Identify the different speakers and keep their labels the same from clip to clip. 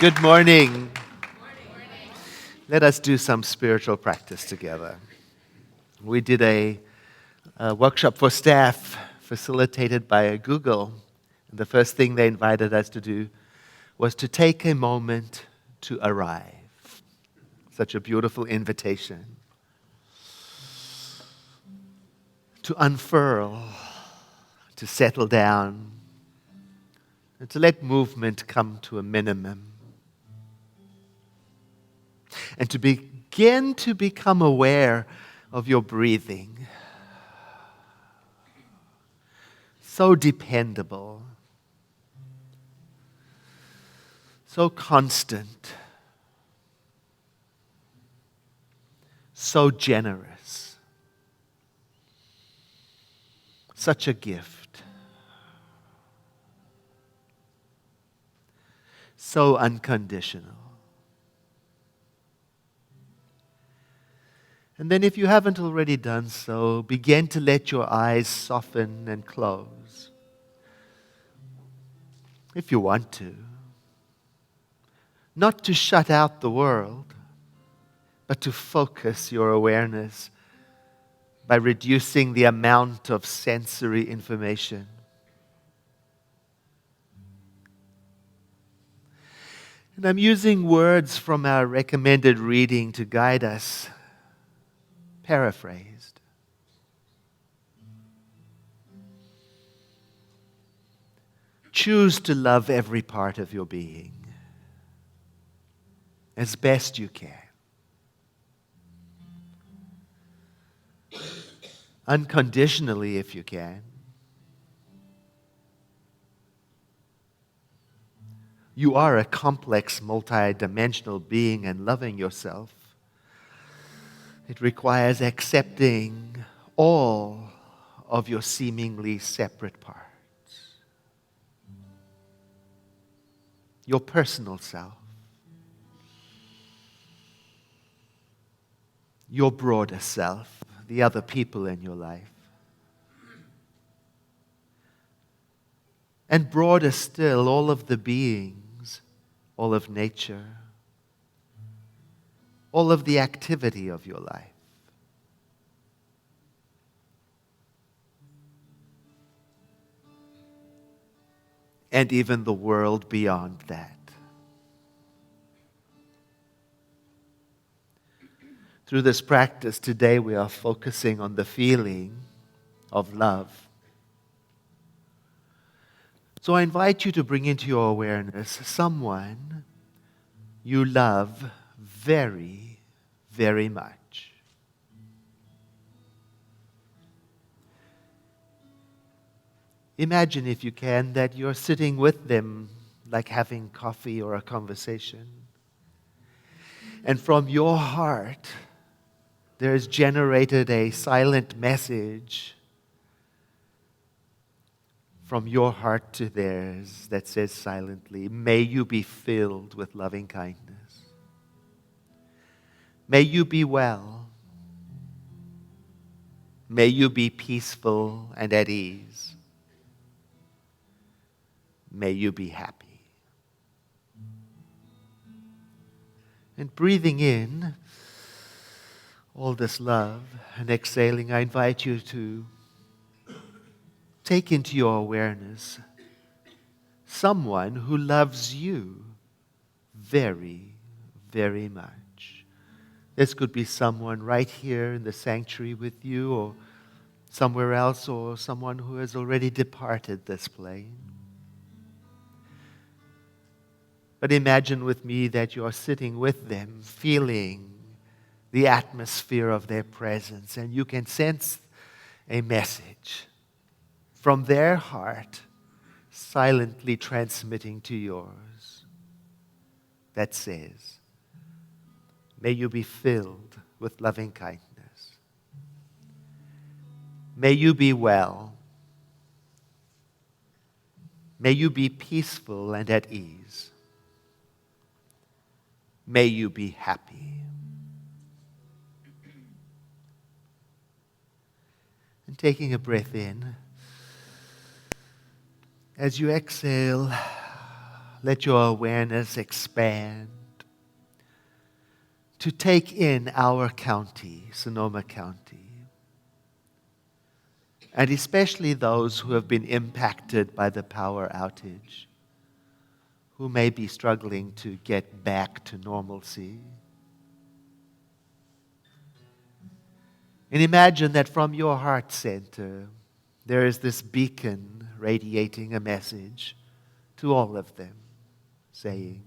Speaker 1: Good morning. Let us do some spiritual practice together. We did a workshop for staff facilitated by Google. And the first thing they invited us to do was to take a moment to arrive. Such a beautiful invitation. To unfurl, to settle down, and to let movement come to a minimum. And to begin to become aware of your breathing. So dependable. So constant. So generous. Such a gift. So unconditional. And then if you haven't already done so, begin to let your eyes soften and close. If you want to. Not to shut out the world, but to focus your awareness by reducing the amount of sensory information. And I'm using words from our recommended reading to guide us. Paraphrased. Choose to love every part of your being as best you can. Unconditionally if you can. You are a complex, multi-dimensional being, and loving yourself, it requires accepting all of your seemingly separate parts. Your personal self. Your broader self, the other people in your life. And broader still, all of the beings, all of nature, all of the activity of your life. And even the world beyond that. Through this practice today, we are focusing on the feeling of love. So I invite you to bring into your awareness someone you love very, very much. Imagine, if you can, that you're sitting with them like having coffee or a conversation. And from your heart, there is generated a silent message from your heart to theirs that says silently, may you be filled with loving kindness. May you be well. May you be peaceful and at ease. May you be happy. And breathing in all this love and exhaling, I invite you to take into your awareness someone who loves you very, very much. This could be someone right here in the sanctuary with you, or somewhere else, or someone who has already departed this plane. But imagine with me that you are sitting with them, feeling the atmosphere of their presence, and you can sense a message from their heart silently transmitting to yours that says, may you be filled with loving kindness. May you be well. May you be peaceful and at ease. May you be happy. And taking a breath in, as you exhale, let your awareness expand to take in our county, Sonoma County, and especially those who have been impacted by the power outage, who may be struggling to get back to normalcy. And imagine that from your heart center, there is this beacon radiating a message to all of them, saying,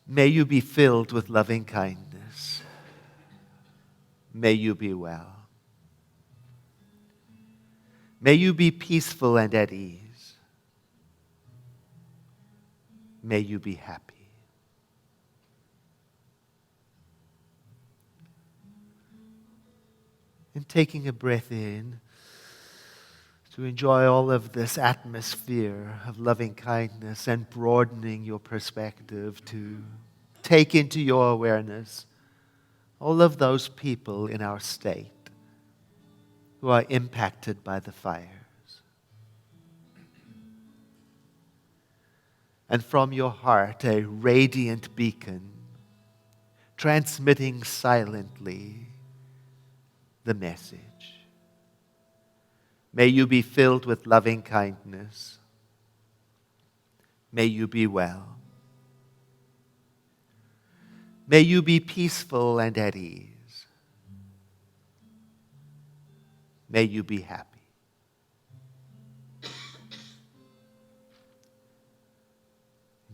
Speaker 1: may you be filled with loving kindness. May you be well. May you be peaceful and at ease. May you be happy. And taking a breath in to enjoy all of this atmosphere of loving kindness and broadening your perspective to take into your awareness all of those people in our state who are impacted by the fires. And from your heart, a radiant beacon transmitting silently the message. May you be filled with loving kindness. May you be well. May you be peaceful and at ease. May you be happy. I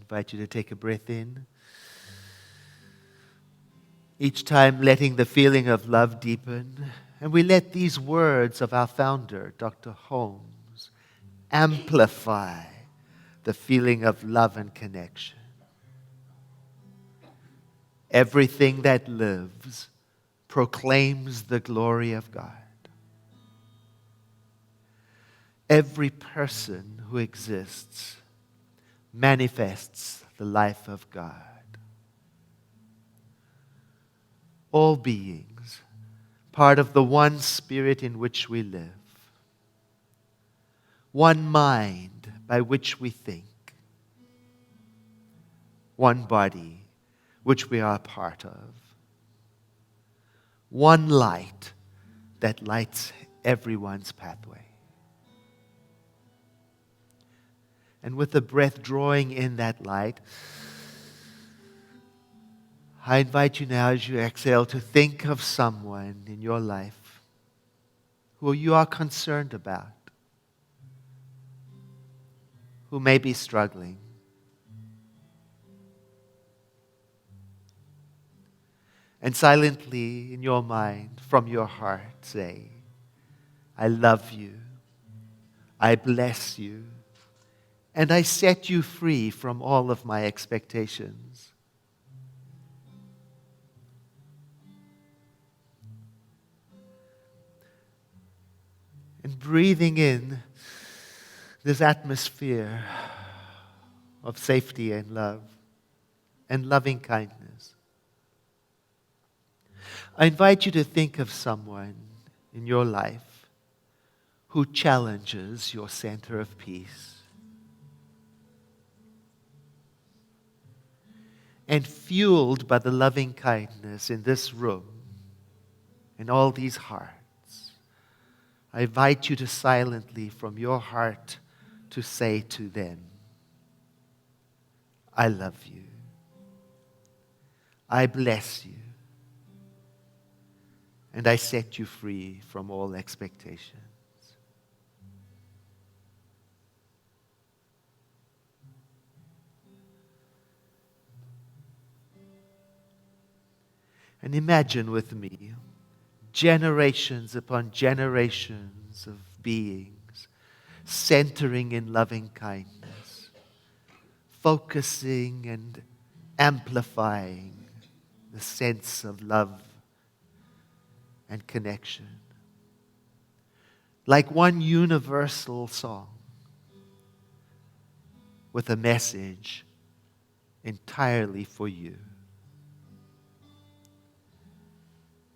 Speaker 1: invite you to take a breath in. Each time letting the feeling of love deepen. And we let these words of our founder, Dr. Holmes, amplify the feeling of love and connection. Everything that lives proclaims the glory of God. Every person who exists manifests the life of God. All beings, part of the one spirit in which we live, one mind by which we think, one body which we are a part of, one light that lights everyone's pathway. And with the breath drawing in that light, I invite you now as you exhale to think of someone in your life who you are concerned about, who may be struggling. And silently in your mind, from your heart, say, I love you, I bless you, and I set you free from all of my expectations. And breathing in this atmosphere of safety and love and loving kindness, I invite you to think of someone in your life who challenges your center of peace. And fueled by the loving kindness in this room, in all these hearts, I invite you to silently from your heart to say to them, I love you. I bless you. And I set you free from all expectations. And imagine with me generations upon generations of beings centering in loving kindness, focusing and amplifying the sense of love and connection. Like one universal song with a message entirely for you.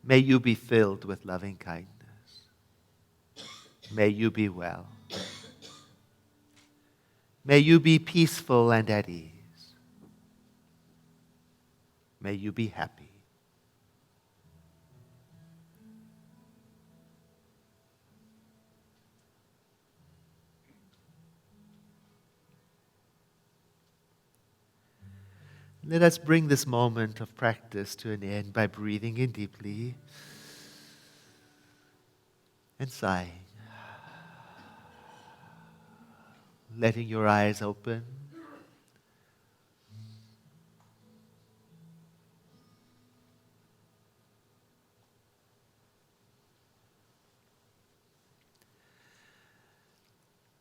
Speaker 1: May you be filled with loving kindness. May you be well. May you be peaceful and at ease. May you be happy. Let us bring this moment of practice to an end by breathing in deeply and sighing. Letting your eyes open.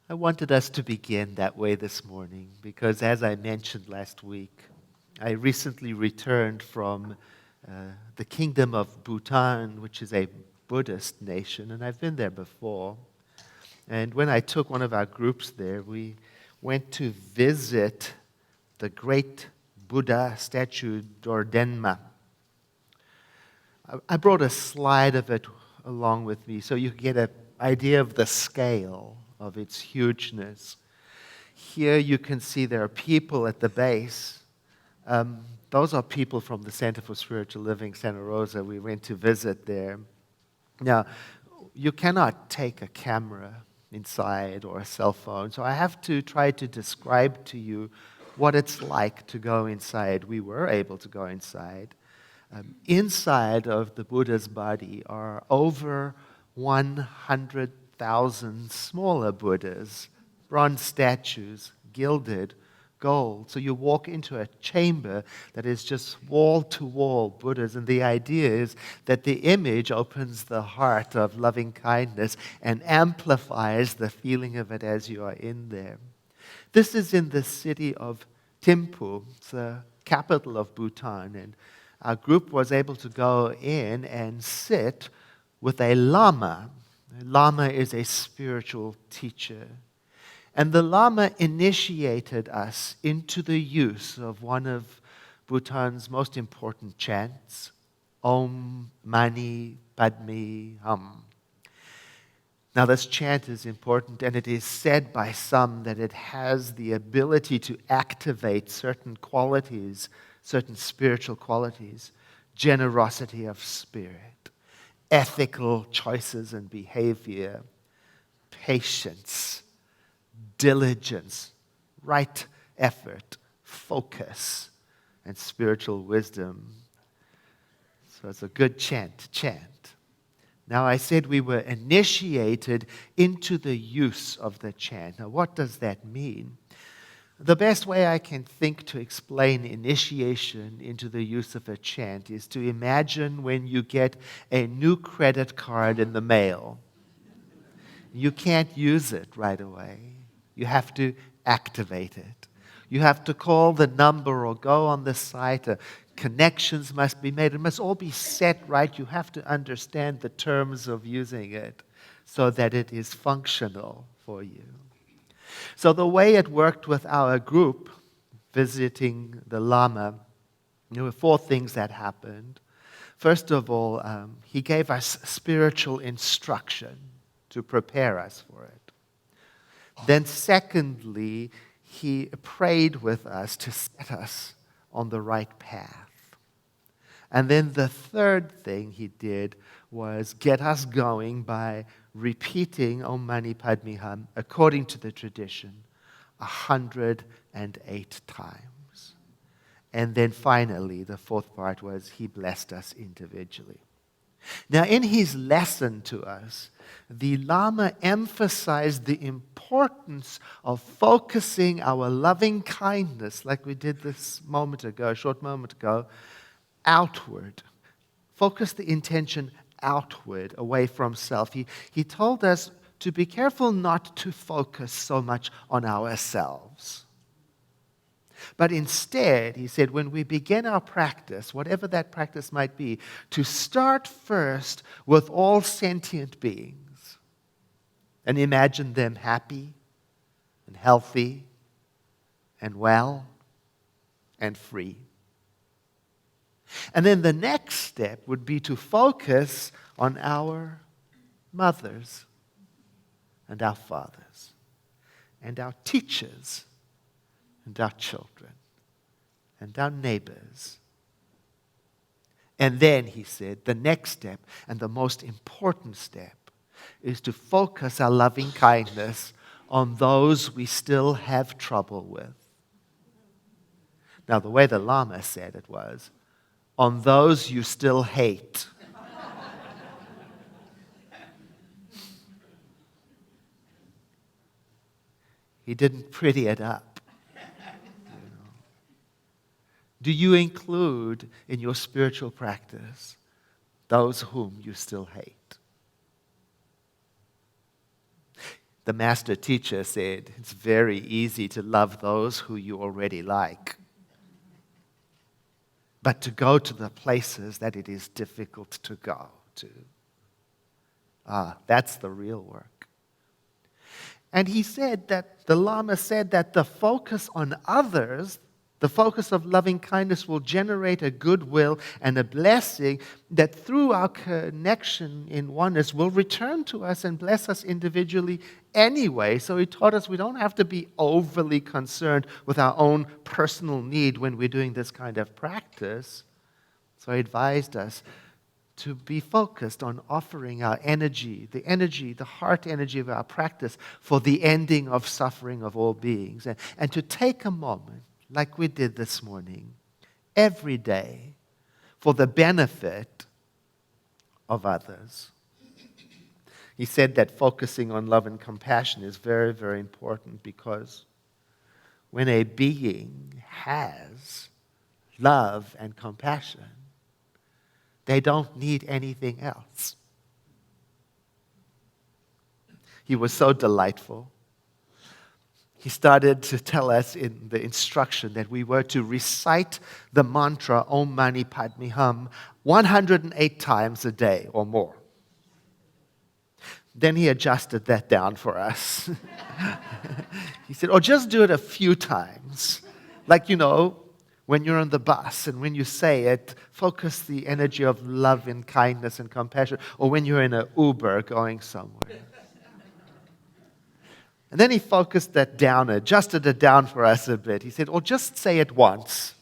Speaker 1: I wanted us to begin that way this morning because, as I mentioned last week, I recently returned from the kingdom of Bhutan, which is a Buddhist nation, and I've been there before. And when I took one of our groups there, we went to visit the great Buddha statue, Dordenma. I brought a slide of it along with me so you get an idea of the scale of its hugeness. Here you can see there are people at the base. Those are people from the Center for Spiritual Living, Santa Rosa. We went to visit there. Now, you cannot take a camera inside or a cell phone, so I have to try to describe to you what it's like to go inside. We were able to go inside. Inside of the Buddha's body are over 100,000 smaller Buddhas, bronze statues, gilded, gold. So you walk into a chamber that is just wall-to-wall Buddhas, and the idea is that the image opens the heart of loving kindness and amplifies the feeling of it as you are in there. This is in the city of Thimphu, it's the capital of Bhutan, and our group was able to go in and sit with a Lama. A Lama is a spiritual teacher. And the Lama initiated us into the use of one of Bhutan's most important chants, Aum Mani Padme Hum. Now, this chant is important, and it is said by some that it has the ability to activate certain qualities, certain spiritual qualities, generosity of spirit, ethical choices and behavior, patience, diligence, right effort, focus, and spiritual wisdom. So it's a good chant to chant. Now, I said we were initiated into the use of the chant. Now, what does that mean? The best way I can think to explain initiation into the use of a chant is to imagine when you get a new credit card in the mail. You can't use it right away. You have to activate it. You have to call the number or go on the site. Connections must be made. It must all be set right. You have to understand the terms of using it so that it is functional for you. So the way it worked with our group visiting the Lama, there were 4 things that happened. First of all, he gave us spiritual instruction to prepare us for it. Then secondly, he prayed with us to set us on the right path. And then the third thing he did was get us going by repeating Aum Mani Padme Hum according to the tradition 108 times. And then finally, the fourth part was he blessed us individually. Now, in his lesson to us, the Lama emphasized the importance of focusing our loving kindness, like we did this a short moment ago, outward. Focus the intention outward, away from self. He told us to be careful not to focus so much on ourselves. But instead, he said, when we begin our practice, whatever that practice might be, to start first with all sentient beings and imagine them happy and healthy and well and free. And then the next step would be to focus on our mothers and our fathers and our teachers and our children and our neighbors. And then, he said, the next step and the most important step is to focus our loving kindness on those we still have trouble with. Now, the way the Lama said it was, on those you still hate. He didn't pretty it up. Do you include in your spiritual practice those whom you still hate? The master teacher said, it's very easy to love those who you already like, but to go to the places that it is difficult to go to. That's the real work. And he said that, the Lama said that the focus on others, the focus of loving kindness will generate a goodwill and a blessing that through our connection in oneness will return to us and bless us individually anyway. So he taught us we don't have to be overly concerned with our own personal need when we're doing this kind of practice. So he advised us to be focused on offering our energy, the heart energy of our practice for the ending of suffering of all beings. And to take a moment, like we did this morning, every day, for the benefit of others. He said that focusing on love and compassion is very, very important because when a being has love and compassion, they don't need anything else. He was so delightful. He started to tell us in the instruction that we were to recite the mantra Aum Mani Padme Hum 108 times a day or more. Then he adjusted that down for us. He said, just do it a few times. Like, when you're on the bus and when you say it, focus the energy of love and kindness and compassion. Or when you're in an Uber going somewhere. And then he focused that down, adjusted it down for us a bit. He said, just say it once,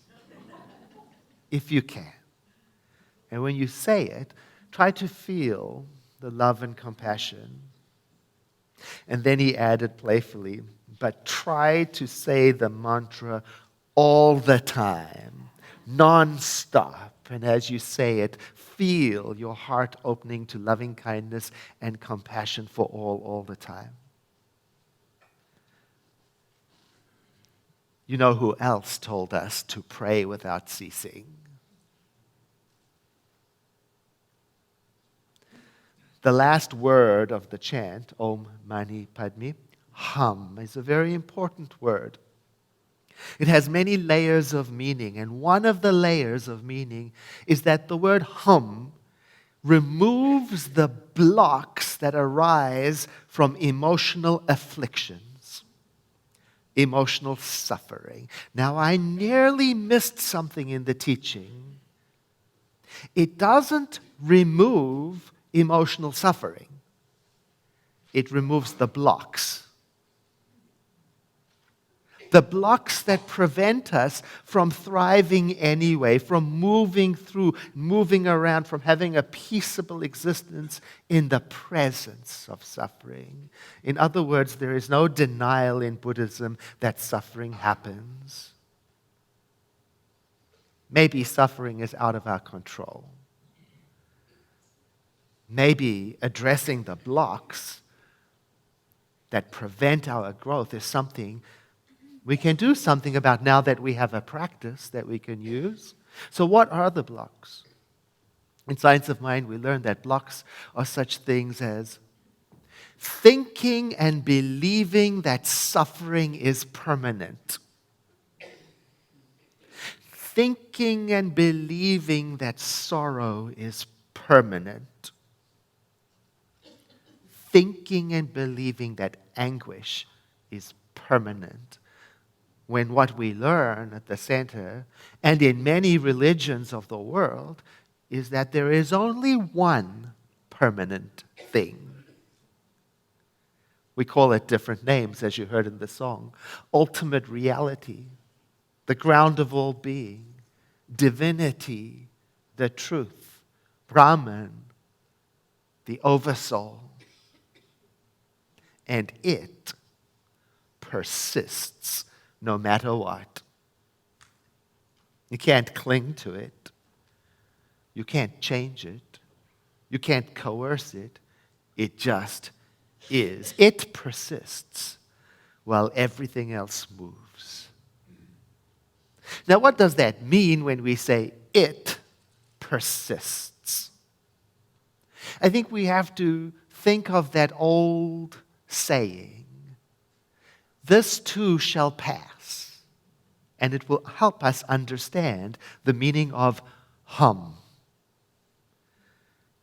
Speaker 1: if you can. And when you say it, try to feel the love and compassion. And then he added playfully, but try to say the mantra all the time, non-stop. And as you say it, feel your heart opening to loving kindness and compassion for all the time. You know who else told us to pray without ceasing? The last word of the chant, Aum Mani Padme Hum, is a very important word. It has many layers of meaning, and one of the layers of meaning is that the word hum removes the blocks that arise from emotional afflictions, emotional suffering. Now, I nearly missed something in the teaching. It doesn't remove emotional suffering. It removes the blocks. The blocks that prevent us from thriving anyway, from moving through, moving around, from having a peaceable existence in the presence of suffering. In other words, there is no denial in Buddhism that suffering happens. Maybe suffering is out of our control. Maybe addressing the blocks that prevent our growth is something we can do something about now that we have a practice that we can use. So what are the blocks? In Science of Mind, we learn that blocks are such things as thinking and believing that suffering is permanent. Thinking and believing that sorrow is permanent. Thinking and believing that anguish is permanent. When what we learn at the center, and in many religions of the world, is that there is only one permanent thing. We call it different names, as you heard in the song. Ultimate reality, the ground of all being, divinity, the truth, Brahman, the oversoul. And it persists no matter what. You can't cling to it. You can't change it. You can't coerce it. It just is. It persists while everything else moves. Now, what does that mean when we say it persists? I think we have to think of that old saying, "This too shall pass," and it will help us understand the meaning of hum.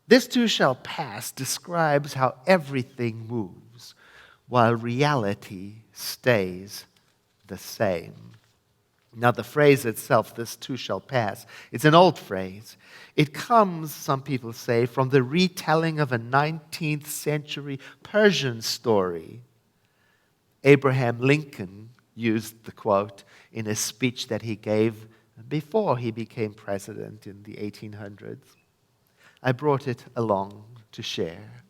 Speaker 1: This too shall pass describes how everything moves while reality stays the same. Now, the phrase itself, "this too shall pass," it's an old phrase. It comes, some people say, from the retelling of a 19th century Persian story. Abraham Lincoln used the quote in a speech that he gave before he became president in the 1800s. I brought it along to share.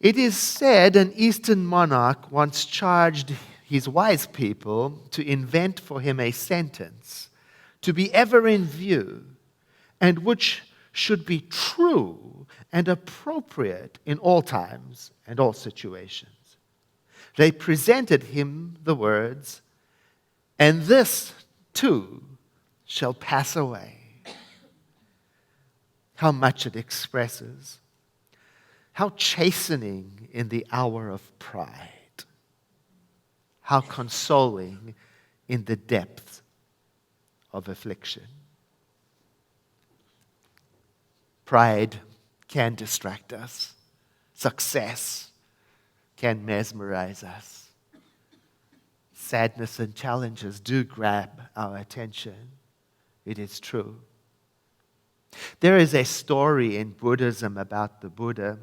Speaker 1: It is said an Eastern monarch once charged his wise people to invent for him a sentence to be ever in view and which should be true and appropriate in all times and all situations. They presented him the words, "And this too shall pass away." How much it expresses. How chastening in the hour of pride. How consoling in the depth of affliction. Pride can distract us. Success can mesmerize us. Sadness and challenges do grab our attention. It is true. There is a story in Buddhism about the Buddha.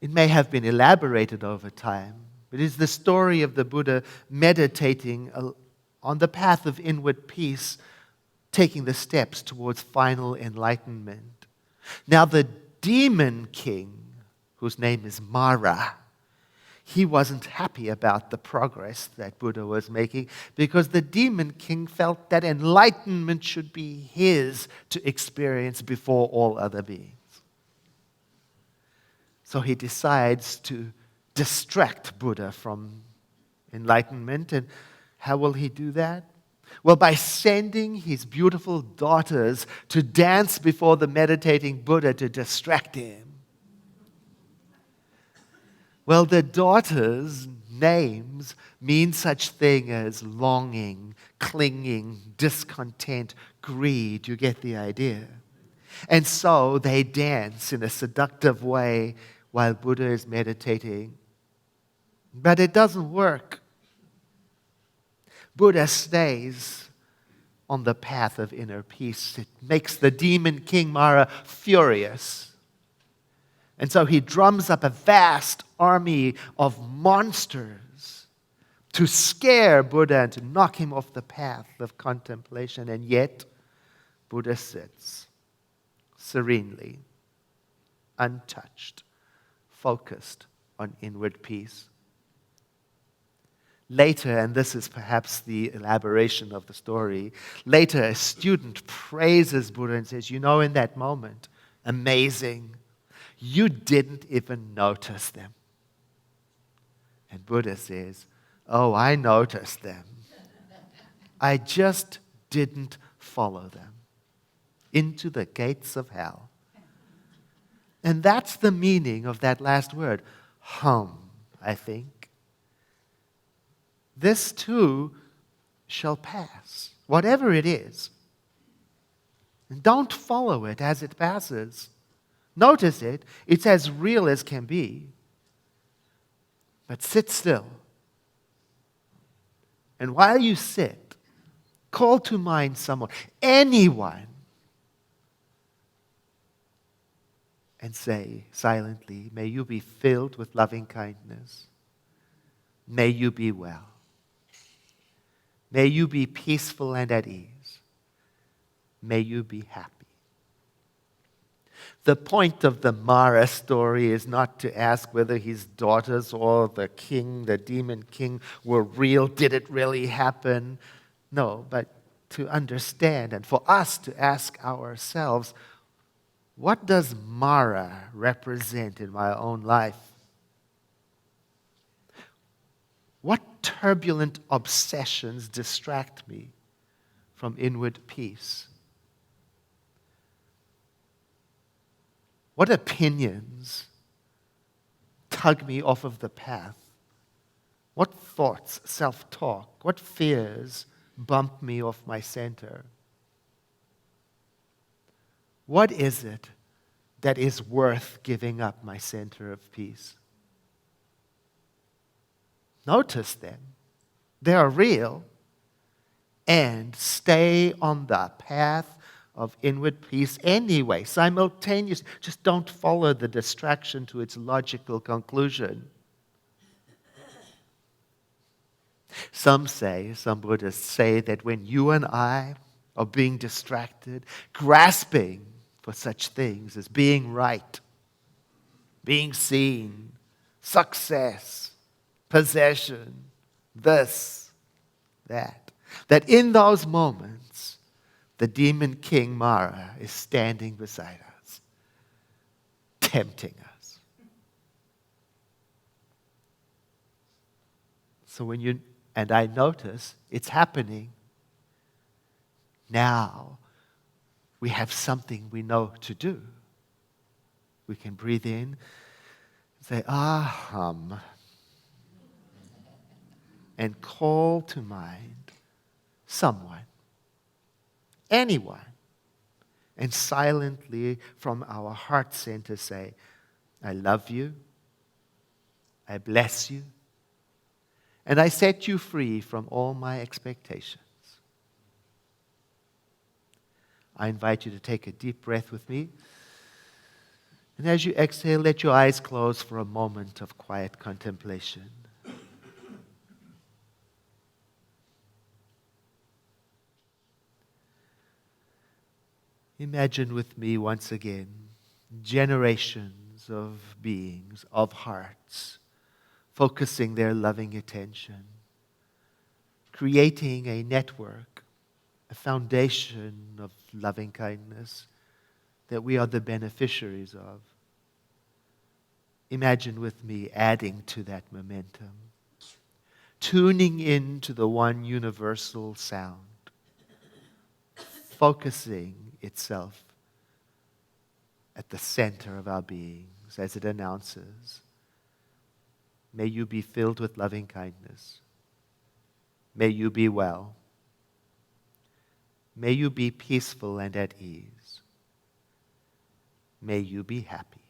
Speaker 1: It may have been elaborated over time. It is the story of the Buddha meditating on the path of inward peace, taking the steps towards final enlightenment. Now, the demon king, whose name is Mara, he wasn't happy about the progress that Buddha was making because the demon king felt that enlightenment should be his to experience before all other beings. So he decides to distract Buddha from enlightenment. And how will he do that? Well, by sending his beautiful daughters to dance before the meditating Buddha to distract him. Well, the daughters' names mean such thing as longing, clinging, discontent, greed. You get the idea. And so they dance in a seductive way while Buddha is meditating. But it doesn't work. Buddha stays on the path of inner peace. It makes the demon king Mara furious. And so he drums up a vast army of monsters to scare Buddha and to knock him off the path of contemplation. And yet, Buddha sits serenely, untouched, focused on inward peace. Later, and this is perhaps the elaboration of the story, later a student praises Buddha and says, "You know, in that moment, amazing, you didn't even notice them." And Buddha says, "Oh, I noticed them. I just didn't follow them into the gates of hell." And that's the meaning of that last word, hum, I think. This too shall pass, whatever it is. And don't follow it as it passes. Notice it. It's as real as can be. But sit still. And while you sit, call to mind someone, anyone, and say silently, may you be filled with loving kindness. May you be well. May you be peaceful and at ease. May you be happy. The point of the Mara story is not to ask whether his daughters or the king, the demon king, were real. Did it really happen? No, but to understand and for us to ask ourselves, what does Mara represent in my own life? What turbulent obsessions distract me from inward peace? What opinions tug me off of the path? What thoughts, self-talk, what fears bump me off my center? What is it that is worth giving up my center of peace? Notice them. They are real. And stay on the path of inward peace anyway, simultaneous. Just don't follow the distraction to its logical conclusion. Some Buddhists say that when you and I are being distracted, grasping for such things as being right, being seen, success, possession, this, that in those moments, the demon king Mara is standing beside us, tempting us. So when you and I notice it's happening, now we have something we know to do. We can breathe in, say, Aham, and call to mind someone, anyone, and silently from our heart center say, I love you, I bless you, and I set you free from all my expectations. I invite you to take a deep breath with me. And as you exhale, let your eyes close for a moment of quiet contemplation. Imagine with me once again generations of beings, of hearts, focusing their loving attention, creating a network, a foundation of loving kindness that we are the beneficiaries of. Imagine with me adding to that momentum, tuning into the one universal sound, focusing itself at the center of our beings as it announces, may you be filled with loving kindness. May you be well. May you be peaceful and at ease. May you be happy.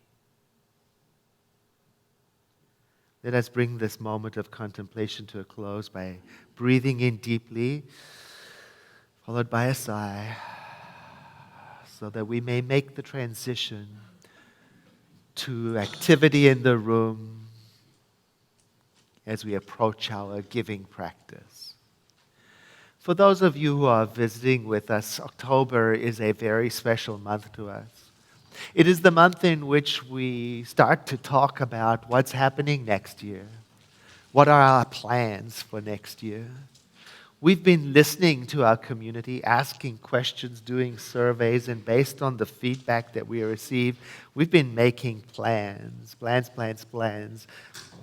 Speaker 1: Let us bring this moment of contemplation to a close by breathing in deeply, followed by a sigh, so that we may make the transition to activity in the room as we approach our giving practice. For those of you who are visiting with us, October is a very special month to us. It is the month in which we start to talk about what's happening next year. What are our plans for next year? We've been listening to our community, asking questions, doing surveys, and based on the feedback that we received, we've been making plans.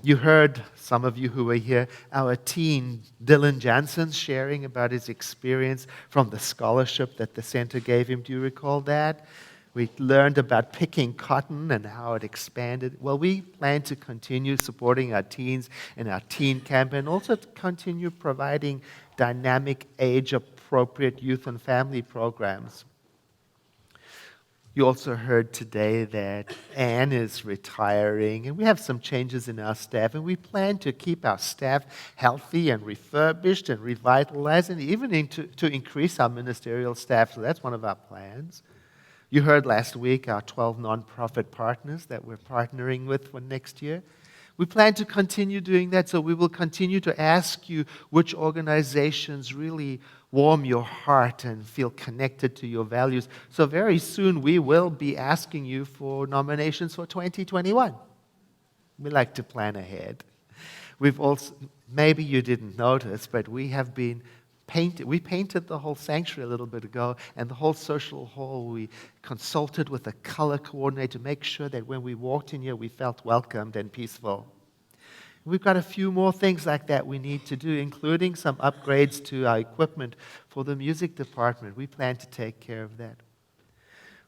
Speaker 1: You heard, some of you who were here, our teen, Dylan Jansen, sharing about his experience from the scholarship that the center gave him. Do you recall that? We learned about picking cotton and how it expanded. Well, we plan to continue supporting our teens in our teen camp and also to continue providing dynamic, age-appropriate youth and family programs. You also heard today that Anne is retiring, and we have some changes in our staff, and we plan to keep our staff healthy and refurbished and revitalized, and even to increase our ministerial staff. So that's one of our plans. You heard last week our 12 nonprofit partners that we're partnering with for next year. We plan to continue doing that, so we will continue to ask you which organizations really warm your heart and feel connected to your values. So very soon we will be asking you for nominations for 2021. We like to plan ahead. We've also, maybe you didn't notice, but we painted the whole sanctuary a little bit ago, and the whole social hall. We consulted with a color coordinator to make sure that when we walked in here, we felt welcomed and peaceful. We've got a few more things like that we need to do, including some upgrades to our equipment for the music department. We plan to take care of that.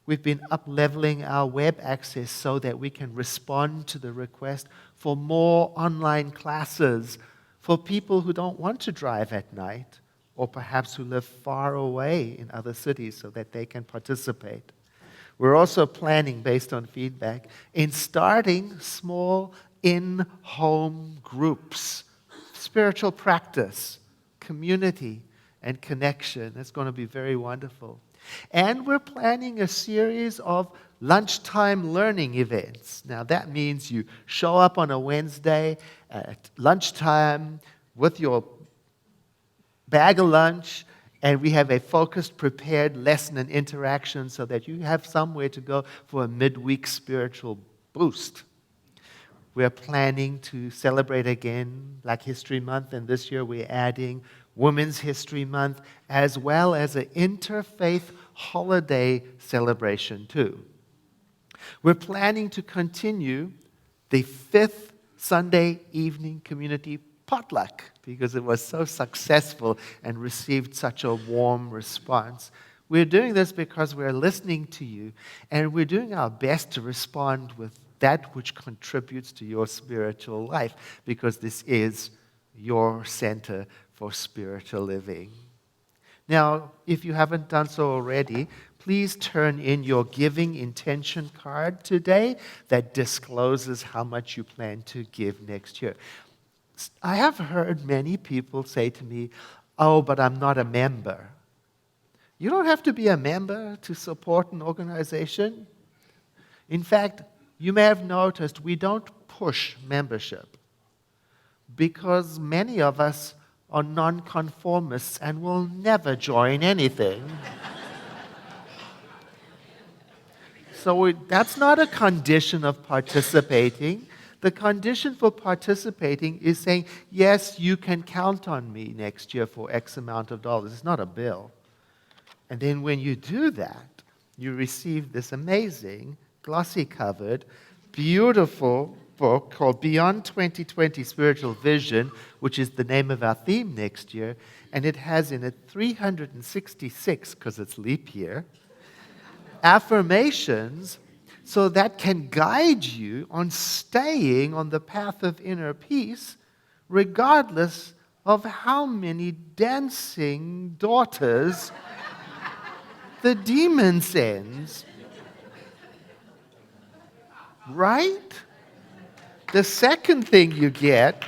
Speaker 1: We've been up-leveling our web access so that we can respond to the request for more online classes for people who don't want to drive at night, or perhaps who live far away in other cities so that they can participate. We're also planning, based on feedback, in starting small in-home groups, spiritual practice, community, and connection. It's going to be very wonderful. And we're planning a series of lunchtime learning events. Now that means you show up on a Wednesday at lunchtime with your bag of lunch, and we have a focused, prepared lesson and interaction so that you have somewhere to go for a midweek spiritual boost. We're planning to celebrate again Black History Month, and this year we're adding Women's History Month, as well as an interfaith holiday celebration too. We're planning to continue the 5th Sunday evening community potluck because it was so successful and received such a warm response. We're doing this because we're listening to you, and we're doing our best to respond with that which contributes to your spiritual life, because this is your center for spiritual living. Now, if you haven't done so already, please turn in your giving intention card today that discloses how much you plan to give next year. I have heard many people say to me, "Oh, but I'm not a member." You don't have to be a member to support an organization. In fact, you may have noticed we don't push membership because many of us are nonconformists and will never join anything. So that's not a condition of participating. The condition for participating is saying, yes, you can count on me next year for X amount of dollars. It's not a bill. And then when you do that, you receive this amazing, glossy-covered, beautiful book called Beyond 2020 Spiritual Vision, which is the name of our theme next year. And it has in it 366, because it's leap year, affirmations so that can guide you on staying on the path of inner peace, regardless of how many dancing daughters the demon sends. Right? The second thing you get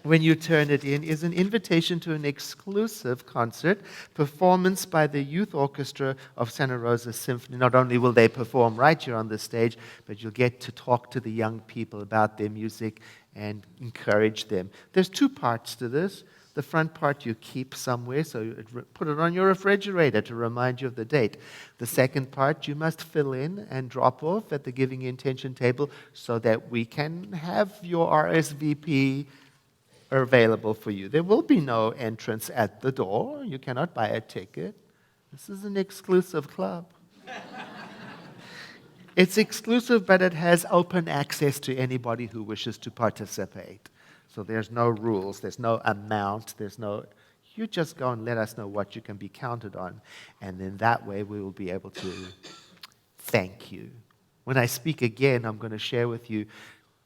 Speaker 1: when you turn it in is an invitation to an exclusive concert performance by the Youth Orchestra of Santa Rosa Symphony. Not only will they perform right here on the stage, but you'll get to talk to the young people about their music and encourage them. There's two parts to this. The front part you keep somewhere, so put it on your refrigerator to remind you of the date. The second part you must fill in and drop off at the giving intention table so that we can have your RSVP available for you. There will be no entrance at the door. You cannot buy a ticket. This is an exclusive club. It's exclusive, but it has open access to anybody who wishes to participate. So there's no rules, there's no amount, you just go and let us know what you can be counted on. And then that way we will be able to thank you. When I speak again, I'm going to share with you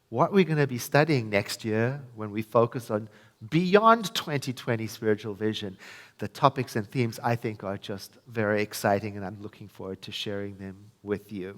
Speaker 1: what we're going to be studying next year when we focus on Beyond 2020 Spiritual Vision. The topics and themes I think are just very exciting, and I'm looking forward to sharing them with you.